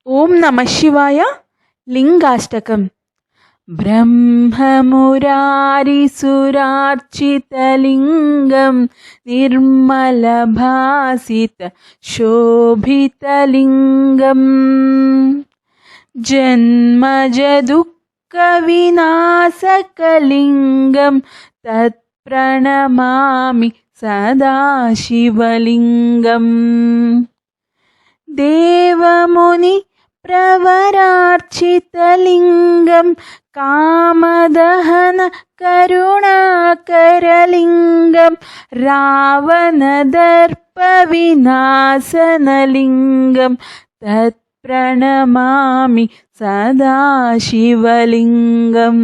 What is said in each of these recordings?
ಓಂ ನಮಃ ಶಿವಾಯ. ಲಿಂಗಾಷ್ಟಕಂ. ಬ್ರಹ್ಮಮುರಾರಿಸುರಾರ್ಚಿತಲಿಂಗಂ ನಿರ್ಮಲಭಾಸಿತ ಶೋಭಿತಲಿಂಗಂ ಜನ್ಮಜದುಃಖವಿನಾಶಕಲಿಂಗಂ ತತ್ಪ್ರಣಮಾಮಿ ಸದಾ ಶಿವಲಿಂಗಂ. ದೇವಮುನಿ ಪ್ರವರಾರ್ಚಿತಲಿಂಗಂ ಕಾಮದಹನ ಕರುಣಾಕರಲಿಂಗಂ ರಾವಣದರ್ಪ ವಿನಾಶನಲಿಂಗಂ ತತ್ಪ್ರಣಮಾಮಿ ಸದಾ ಶಿವಲಿಂಗಂ.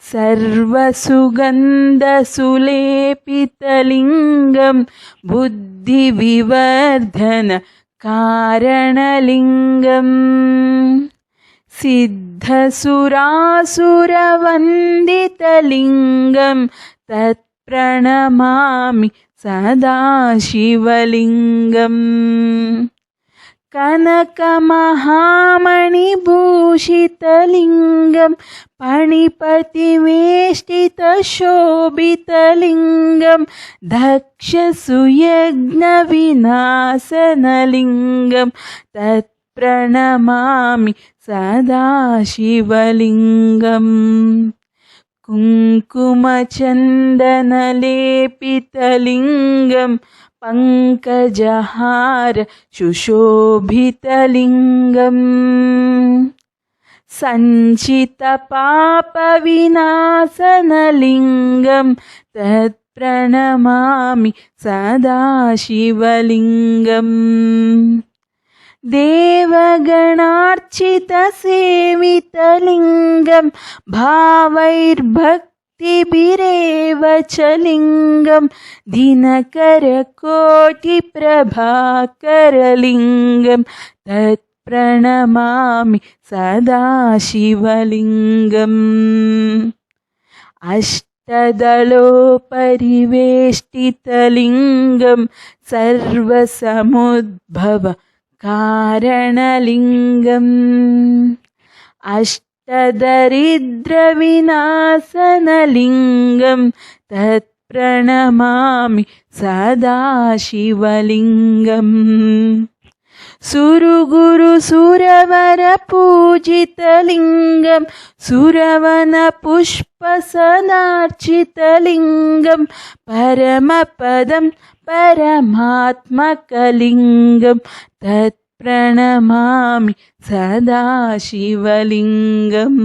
ಸರ್ವಸುಗಂಧಸುಲೇಪಿತಲಿಂಗಂ ಬುದ್ಧಿವಿವರ್ಧನ ಕಾರಣಲಿಂಗಂ ಸಿದ್ಧಸುರಾಸುರವಂದಿತಲಿಂಗಂ ತತ್ಪ್ರಣಮಾಮಿ ಸದಾ ಶಿವಲಿಂಗಂ. ಕನಕಮಹಾಮಣಿಭೂಷಿತಲಿಂಗಂ ಪಣಿಪತಿವೇಷ್ಟಿತಶೋಭಿತಲಿಂಗಂ ದಕ್ಷಸುಯಜ್ಞವಿನಾಶನಲಿಂಗಂ ತತ್ಪ್ರಣಮಾಮಿ ಸದಾ ಶಿವಲಿಂಗಂ. ಕುಂಕುಮಚಂದನಲೇಪಿತಲಿಂಗಂ ಪಂಕಜಹಾರ ಸುಶೋಭಿತಲಿಂಗಂ ಸಂಚಿತಪಾಪವಿನಾಶನಲಿಂಗಂ ತತ್ಪ್ರಣಮಾಮಿ ಸದಾ ಶಿವಲಿಂಗಂ. ದೇವಗಣಾರ್ಚಿತಸೇವಿತಲಿಂಗಂ ಭಾವೈರ್ಭಕ್ತಿಭಿರೇವ ಚ ಲಿಂಗಂ ದಿನಕರಕೋಟಿಪ್ರಭಾಕರಲಿಂಗಂ ತತ್ಪ್ರಣಮಾಮಿ ಸದಾ ಶಿವಲಿಂಗಂ. ಅಷ್ಟದಳೋಪರಿವೇಷ್ಟಿತಲಿಂಗಂ ಸರ್ವಸಮುದ್ಭವ ಕಾರಣಲಿಂಗಂ ಅಷ್ಟದರಿದ್ರವಿನಾಶನಲಿಂಗಂ ತತ್ಪ್ರಣಮಾಮಿ ಸದಾ ಶಿವಲಿಂಗಂ. ಸುರಗುರು ಸುರವರ ಪೂಜಿತಲಿಂಗಂ ಸುರವನ ಪುಷ್ಪ ಸದಾರ್ಚಿತಲಿಂಗಂ ಪರಮಪದಂ ಪರಮಾತ್ಮಕಲಿಂಗಂ ತತ್ಪ್ರಣಮಾಮಿ ಸದಾ ಶಿವಲಿಂಗಂ.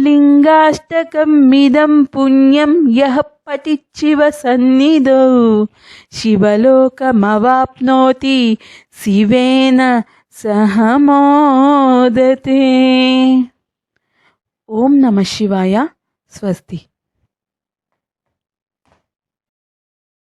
ಲಿಂಗಾಷ್ಟಕಮಿದಂ ಪುಣ್ಯಂ ಯಃ ಪಠಿತ್ ಶಿವಸನ್ನಿಧೌ ಶಿವಲೋಕಮವಾಪ್ನೋತಿ ಶಿವೇನ ಸಹ ಮೋದತೆ. ಓಂ ನಮಃ ಶಿವಾಯ. ಸ್ವಸ್ತಿ.